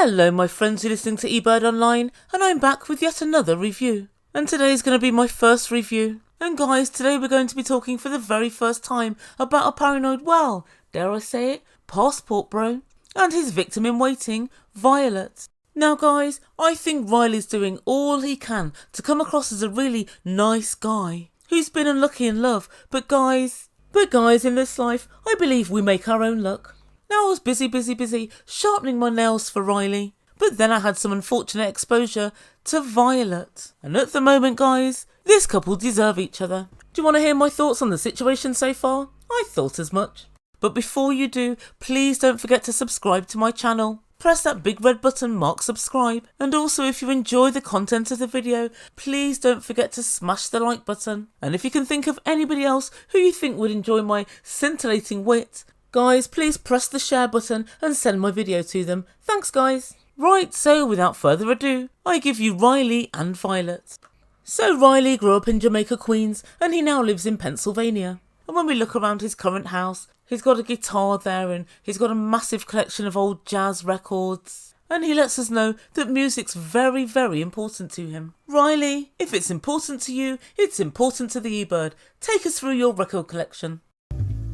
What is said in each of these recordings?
Hello my friends who are listening to Ebird Online, and I'm back with yet another review. And today's going to be my first review. And guys, today we're going to be talking for the very first time about a paranoid, well, dare I say it, passport bro, and his victim in waiting, Violet. Now guys, I think Riley's doing all he can to come across as a really nice guy who's been unlucky in love, but guys, in this life, I believe we make our own luck. Now I was busy sharpening my nails for Riley, but then I had some unfortunate exposure to Violet. And at the moment guys, this couple deserve each other. Do you want to hear my thoughts on the situation so far? I thought as much. But before you do, please don't forget to subscribe to my channel. Press that big red button marked subscribe. And also if you enjoy the content of the video, please don't forget to smash the like button. And if you can think of anybody else who you think would enjoy my scintillating wit, guys, please press the share button and send my video to them. Thanks guys. Right, so without further ado, I give you Riley and Violet. So Riley grew up in Jamaica, Queens, and he now lives in Pennsylvania. And when we look around his current house, he's got a guitar there and he's got a massive collection of old jazz records. And he lets us know that music's very, very important to him. Riley, if it's important to you, it's important to the Ebird. Take us through your record collection.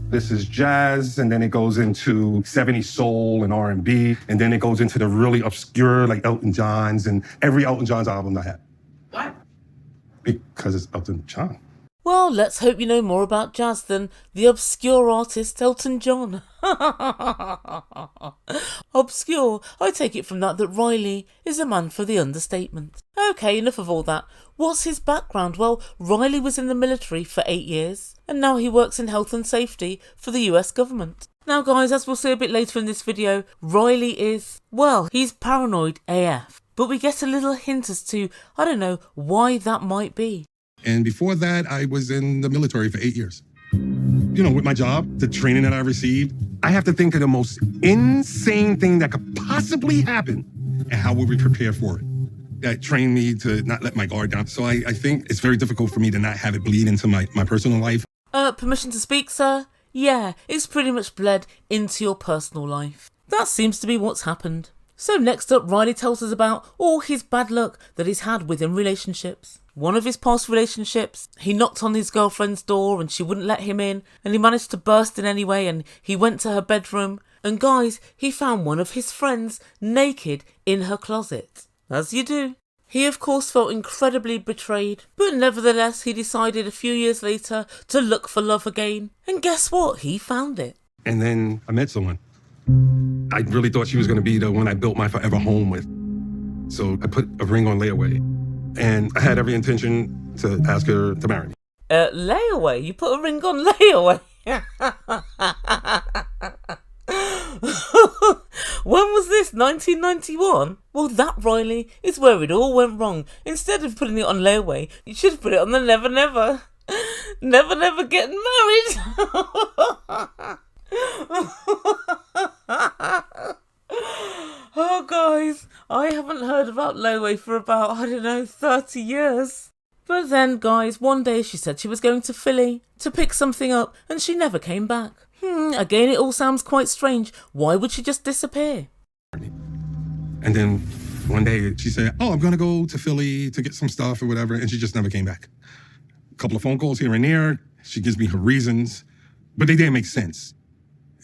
This is jazz, and then it goes into 70s soul and R&B, and then it goes into the really obscure, like Elton John's, and every Elton John's album I have. What? Because it's Elton John. Well, let's hope you know more about jazz than the obscure artist Elton John. Obscure, I take it from that Riley is a man for the understatement. Okay, enough of all that. What's his background? Well, Riley was in the military for 8 years, and now he works in health and safety for the US government. Now guys, as we'll see a bit later in this video, Riley is, well, he's paranoid AF. But we get a little hint as to, I don't know, why that might be. And before that, I was in the military for 8 years. You know, with my job, the training that I received, I have to think of the most insane thing that could possibly happen and how would we prepare for it. That trained me to not let my guard down. So I think it's very difficult for me to not have it bleed into my personal life. Permission to speak, sir? Yeah, it's pretty much bled into your personal life. That seems to be what's happened. So next up, Riley tells us about all his bad luck that he's had within relationships. One of his past relationships, he knocked on his girlfriend's door and she wouldn't let him in, and he managed to burst in anyway, and he went to her bedroom, and guys, he found one of his friends naked in her closet. As you do. He of course felt incredibly betrayed, but nevertheless he decided a few years later to look for love again, and guess what? He found it. And then I met someone. I really thought she was going to be the one I built my forever home with. So I put a ring on layaway, and I had every intention to ask her to marry me. Layaway? You put a ring on layaway? When was this? 1991? Well, that, Riley, is where it all went wrong. Instead of putting it on layaway, you should have put it on the never never. Never never getting married. Oh guys, I haven't heard about layaway for about, I don't know, 30 years. But then guys, one day she said she was going to Philly to pick something up and she never came back. Again, it all sounds quite strange. Why would she just disappear? And then one day she said, oh, I'm going to go to Philly to get some stuff or whatever. And she just never came back. A couple of phone calls here and there. She gives me her reasons, but they didn't make sense.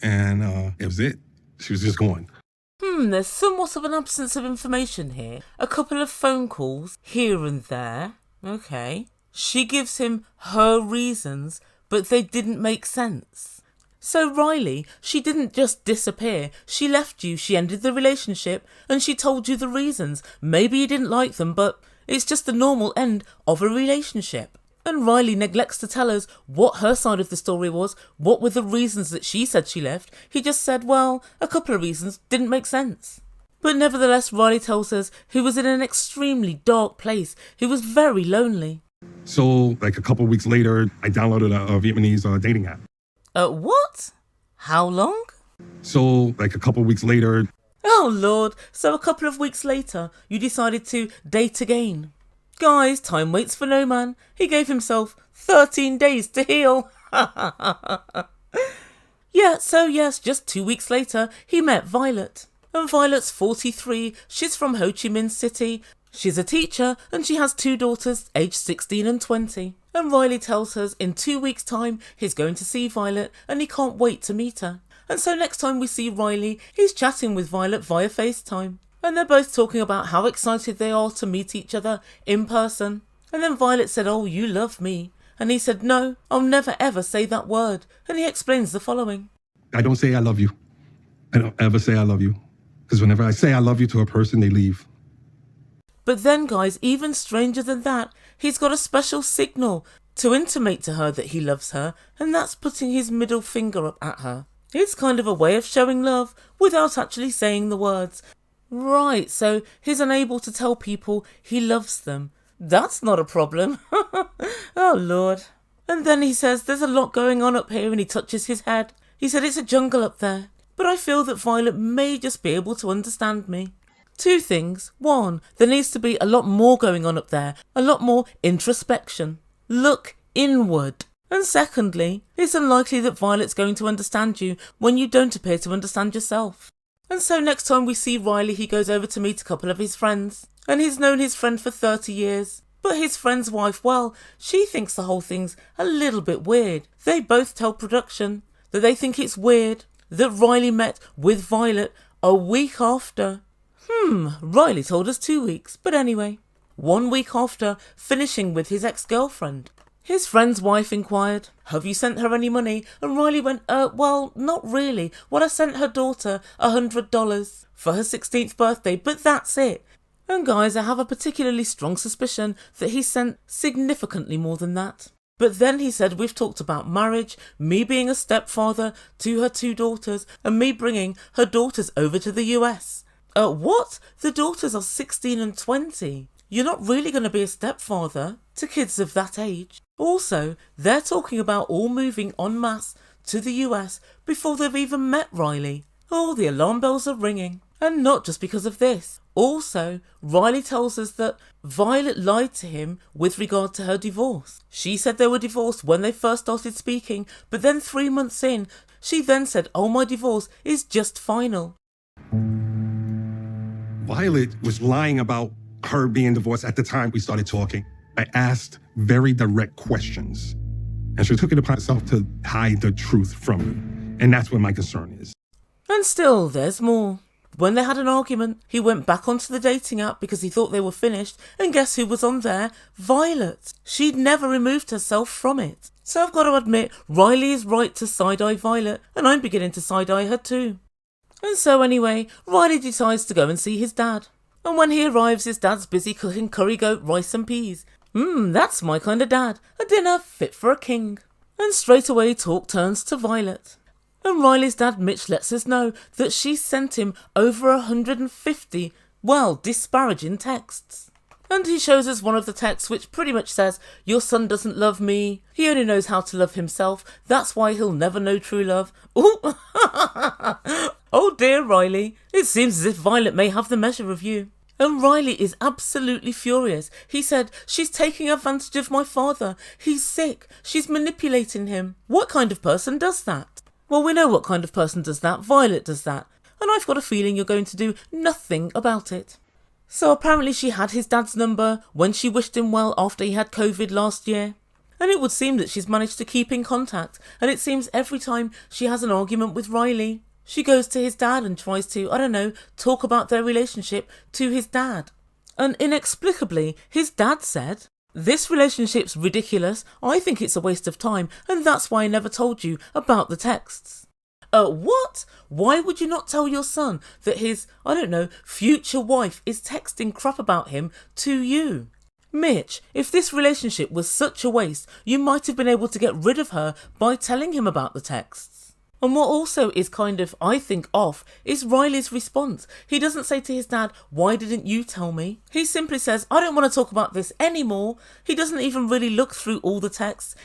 And it was it. She was just gone. There's somewhat of an absence of information here. A couple of phone calls here and there. Okay. She gives him her reasons, but they didn't make sense. So Riley, she didn't just disappear. She left you, she ended the relationship, and she told you the reasons. Maybe you didn't like them, but it's just the normal end of a relationship. And Riley neglects to tell us what her side of the story was. What were the reasons that she said she left? He just said, well, a couple of reasons didn't make sense. But nevertheless, Riley tells us he was in an extremely dark place. He was very lonely. So, like a couple of weeks later, I downloaded a Vietnamese dating app. What? How long? So, like a couple of weeks later... Oh, Lord. So a couple of weeks later, you decided to date again. Guys, time waits for no man. He gave himself 13 days to heal. Yeah, so yes, just 2 weeks later, he met Violet. And Violet's 43, she's from Ho Chi Minh City. She's a teacher and she has 2 daughters aged 16 and 20. And Riley tells her in 2 weeks' time he's going to see Violet and he can't wait to meet her. And so next time we see Riley, he's chatting with Violet via FaceTime. And they're both talking about how excited they are to meet each other in person. And then Violet said, "Oh, you love me." And he said, "No, I'll never ever say that word." And he explains the following. I don't say I love you. I don't ever say I love you. Because whenever I say I love you to a person, they leave. But then, guys, even stranger than that, he's got a special signal to intimate to her that he loves her, and that's putting his middle finger up at her. It's kind of a way of showing love without actually saying the words. Right, so he's unable to tell people he loves them. That's not a problem. Oh, Lord. And then he says there's a lot going on up here and he touches his head. He said it's a jungle up there, but I feel that Violet may just be able to understand me. 2 things. 1, there needs to be a lot more going on up there, a lot more introspection. Look inward. And secondly, it's unlikely that Violet's going to understand you when you don't appear to understand yourself. And so next time we see Riley, he goes over to meet a couple of his friends. And he's known his friend for 30 years. But his friend's wife, well, she thinks the whole thing's a little bit weird. They both tell production that they think it's weird that Riley met with Violet a week after. Riley told us 2 weeks, but anyway. 1 week after finishing with his ex-girlfriend. His friend's wife inquired, "Have you sent her any money?" And Riley went, well, not really. Well, I sent her daughter $100 for her 16th birthday, but that's it. And guys, I have a particularly strong suspicion that he sent significantly more than that. But then he said, "We've talked about marriage, me being a stepfather to her 2 daughters, and me bringing her daughters over to the US. What? The daughters are 16 and 20. You're not really going to be a stepfather to kids of that age. Also, they're talking about all moving en masse to the US before they've even met Riley. Oh, the alarm bells are ringing. And not just because of this. Also, Riley tells us that Violet lied to him with regard to her divorce. She said they were divorced when they first started speaking, but then 3 months in, she then said, "Oh, my divorce is just final." Violet was lying about her being divorced at the time we started talking. I asked very direct questions, and she took it upon herself to hide the truth from me. And that's what my concern is. And still, there's more. When they had an argument, he went back onto the dating app because he thought they were finished, and guess who was on there? Violet. She'd never removed herself from it. So I've got to admit, Riley is right to side-eye Violet, and I'm beginning to side-eye her too. And so anyway, Riley decides to go and see his dad. And when he arrives, his dad's busy cooking curry goat, rice and peas. That's my kind of dad. A dinner fit for a king. And straight away talk turns to Violet. And Riley's dad Mitch lets us know that she sent him over 150, disparaging texts. And he shows us one of the texts which pretty much says, "Your son doesn't love me. He only knows how to love himself. That's why he'll never know true love." Ooh. Oh dear, Riley. It seems as if Violet may have the measure of you. And Riley is absolutely furious. He said, "She's taking advantage of my father. He's sick. She's manipulating him." What kind of person does that? Well, we know what kind of person does that. Violet does that. And I've got a feeling you're going to do nothing about it. So apparently she had his dad's number when she wished him well after he had COVID last year. And it would seem that she's managed to keep in contact. And it seems every time she has an argument with Riley, she goes to his dad and tries to, talk about their relationship to his dad. And inexplicably, his dad said, "This relationship's ridiculous. I think it's a waste of time, and that's why I never told you about the texts." What? Why would you not tell your son that his, future wife is texting crap about him to you? Mitch, if this relationship was such a waste, you might have been able to get rid of her by telling him about the texts. And what also is kind of, I think, off is Riley's response. He doesn't say to his dad, "Why didn't you tell me?" He simply says, "I don't want to talk about this anymore." He doesn't even really look through all the texts.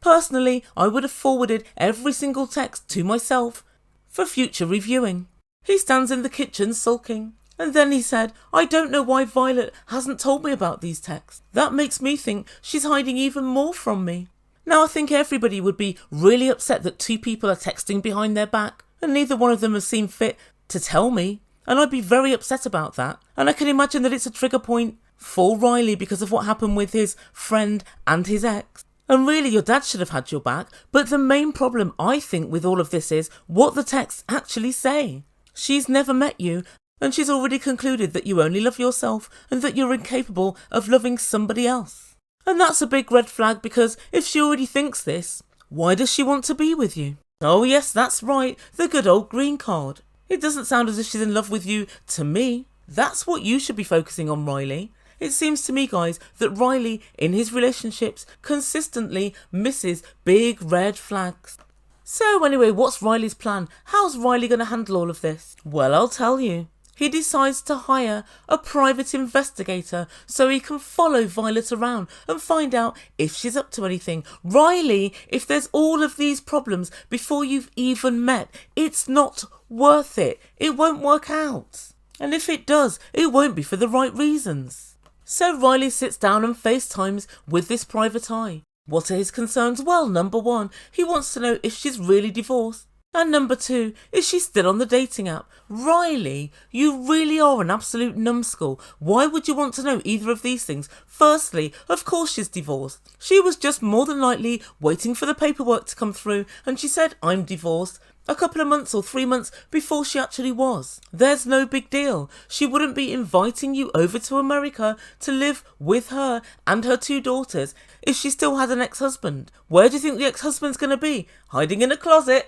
Personally, I would have forwarded every single text to myself for future reviewing. He stands in the kitchen sulking. And then he said, "I don't know why Violet hasn't told me about these texts. That makes me think she's hiding even more from me." Now, I think everybody would be really upset that 2 people are texting behind their back, and neither one of them has seen fit to tell me. and I'd be very upset about that. And I can imagine that it's a trigger point for Riley because of what happened with his friend and his ex. And really, your dad should have had your back, but the main problem I think with all of this is what the texts actually say. She's never met you, and she's already concluded that you only love yourself and that you're incapable of loving somebody else. And that's a big red flag, because if she already thinks this, why does she want to be with you? Oh yes, that's right, the good old green card. It doesn't sound as if she's in love with you to me. That's what you should be focusing on, Riley. It seems to me, guys, that Riley, in his relationships, consistently misses big red flags. So anyway, what's Riley's plan? How's Riley going to handle all of this? Well, I'll tell you. He decides to hire a private investigator so he can follow Violet around and find out if she's up to anything. Riley, if there's all of these problems before you've even met, it's not worth it. It won't work out. And if it does, it won't be for the right reasons. So Riley sits down and FaceTimes with this private eye. What are his concerns? Well, number one, he wants to know if she's really divorced. And number two, is she still on the dating app? Riley, you really are an absolute numbskull. Why would you want to know either of these things? Firstly, of course she's divorced. She was just more than likely waiting for the paperwork to come through, and she said, I'm divorced, a couple of months or 3 months before she actually was. There's no big deal. She wouldn't be inviting you over to America to live with her and her 2 daughters if she still had an ex-husband. Where do you think the ex-husband's going to be? Hiding in a closet?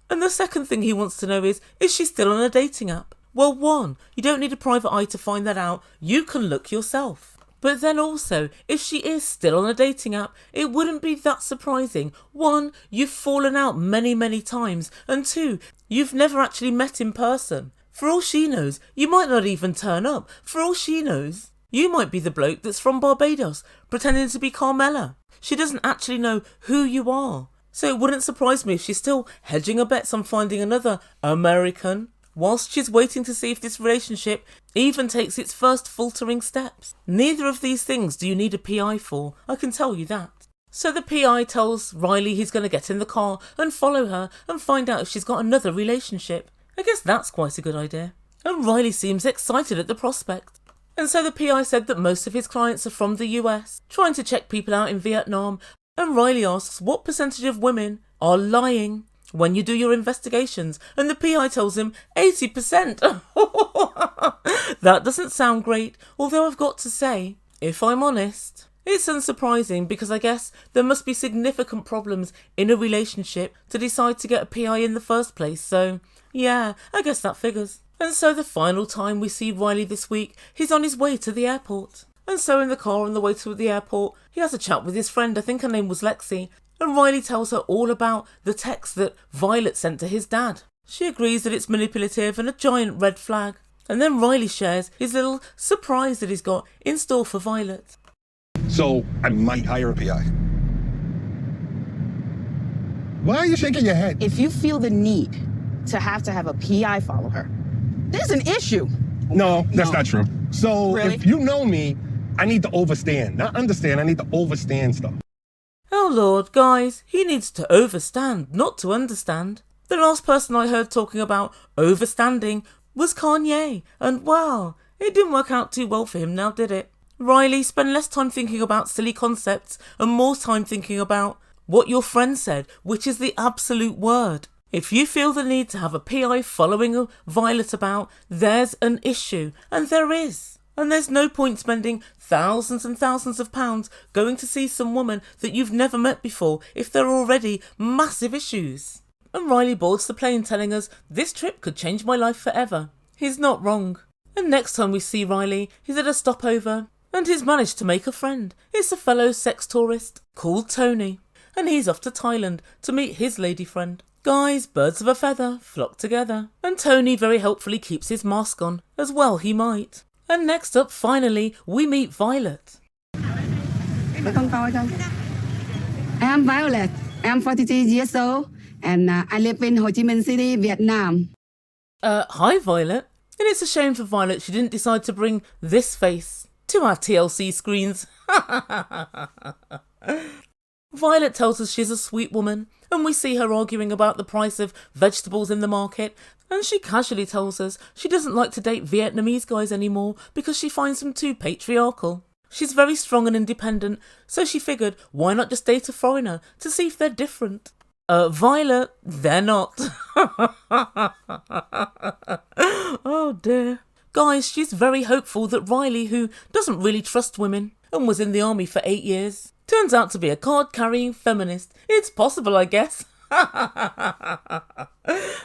And the second thing he wants to know is she still on a dating app? Well, one, you don't need a private eye to find that out. You can look yourself. But then also, if she is still on a dating app, it wouldn't be that surprising. One, you've fallen out many, many times. And two, you've never actually met in person. For all she knows, you might not even turn up. For all she knows, you might be the bloke that's from Barbados, pretending to be Carmella. She doesn't actually know who you are. So it wouldn't surprise me if she's still hedging her bets on finding another American, whilst she's waiting to see if this relationship even takes its first faltering steps. Neither of these things do you need a PI for, I can tell you that. So the PI tells Riley he's going to get in the car and follow her and find out if she's got another relationship. I guess that's quite a good idea. And Riley seems excited at the prospect. And so the PI said that most of his clients are from the US, trying to check people out in Vietnam, and Riley asks what percentage of women are lying when you do your investigations, and the PI tells him 80%. That doesn't sound great, although I've got to say, if I'm honest, it's unsurprising because I guess there must be significant problems in a relationship to decide to get a PI in the first place, so yeah, I guess that figures. And so the final time we see Riley this week, he's on his way to the airport. And so in the car on the way to the airport, he has a chat with his friend, I think her name was Lexi, and Riley tells her all about the text that Violet sent to his dad. She agrees that it's manipulative and a giant red flag. And then Riley shares his little surprise that he's got in store for Violet. So I might hire a PI. Why are you shaking your head? If you feel the need to have a PI follow her, there's an issue. No, that's not true. So Really? if you know me, I need to overstand. Not understand, I need to overstand stuff. Oh Lord, guys, he needs to overstand, not to understand. The last person I heard talking about overstanding was Kanye, and wow, it didn't work out too well for him now, did it? Riley, spend less time thinking about silly concepts and more time thinking about what your friend said, which is the absolute word. If you feel the need to have a PI following Violet about, there's an issue, and there is. And there's no point spending thousands and thousands of pounds going to see some woman that you've never met before if there are already massive issues. And Riley boards the plane telling us, this trip could change my life forever. He's not wrong. And next time we see Riley, he's at a stopover, and he's managed to make a friend. It's a fellow sex tourist called Tony, and he's off to Thailand to meet his lady friend. Guys, birds of a feather flock together, and Tony very helpfully keeps his mask on, as well he might. And next up, finally, we meet Violet. I am Violet. I am 43 years old, and I live in Ho Chi Minh City, Vietnam. Hi Violet. And it's a shame for Violet she didn't decide to bring this face to our TLC screens. Violet tells us she's a sweet woman and and we see her arguing about the price of vegetables in the market, and she casually tells us she doesn't like to date Vietnamese guys anymore because she finds them too patriarchal. She's very strong and independent, so she figured why not just date a foreigner to see if they're different. Violet, they're not. Oh dear. Guys, she's very hopeful that Riley, who doesn't really trust women and was in the army for 8 years, turns out to be a card-carrying feminist. It's possible, I guess.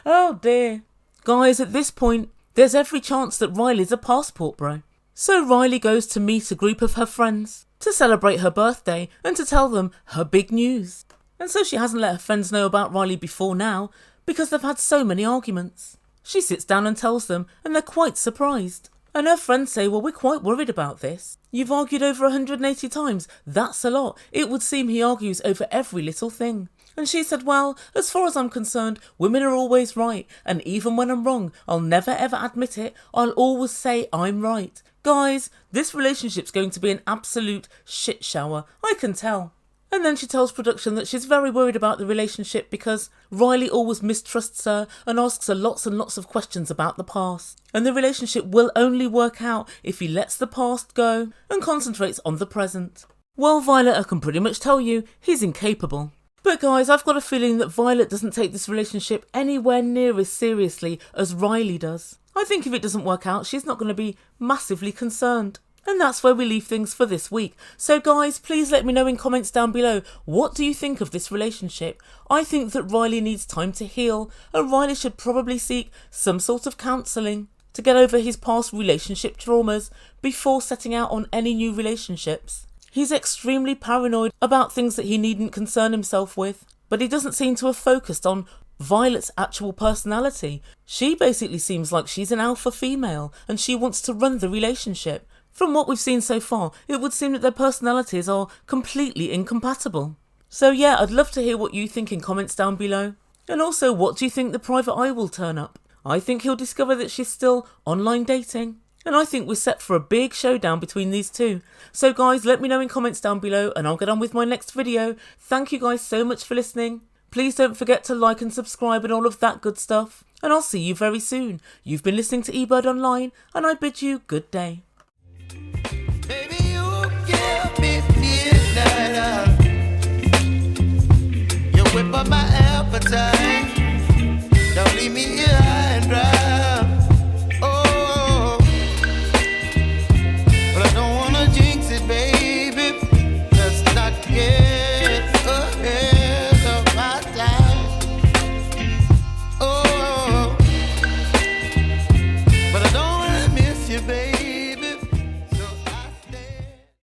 Oh dear. Guys, at this point, there's every chance that Riley's a passport bro. So Riley goes to meet a group of her friends to celebrate her birthday and to tell them her big news. And so she hasn't let her friends know about Riley before now because they've had so many arguments. She sits down and tells them, and they're quite surprised. And her friends say, well, we're quite worried about this. You've argued over 180 times. That's a lot. It would seem he argues over every little thing. And she said, well, as far as I'm concerned, women are always right. And even when I'm wrong, I'll never ever admit it. I'll always say I'm right. Guys, this relationship's going to be an absolute shit shower. I can tell. And then she tells production that she's very worried about the relationship because Riley always mistrusts her and asks her lots and lots of questions about the past. And the relationship will only work out if he lets the past go and concentrates on the present. Well, Violet, I can pretty much tell you, he's incapable. But guys, I've got a feeling that Violet doesn't take this relationship anywhere near as seriously as Riley does. I think if it doesn't work out, she's not going to be massively concerned. And that's where we leave things for this week. So guys, please let me know in comments down below, what do you think of this relationship? I think that Riley needs time to heal, and Riley should probably seek some sort of counselling to get over his past relationship traumas before setting out on any new relationships. He's extremely paranoid about things that he needn't concern himself with, but he doesn't seem to have focused on Violet's actual personality. She basically seems like she's an alpha female and she wants to run the relationship. From what we've seen so far, it would seem that their personalities are completely incompatible. So yeah, I'd love to hear what you think in comments down below. And also, what do you think the private eye will turn up? I think he'll discover that she's still online dating. And I think we're set for a big showdown between these two. So guys, let me know in comments down below and I'll get on with my next video. Thank you guys so much for listening. Please don't forget to like and subscribe and all of that good stuff. And I'll see you very soon. You've been listening to Ebird Online and I bid you good day.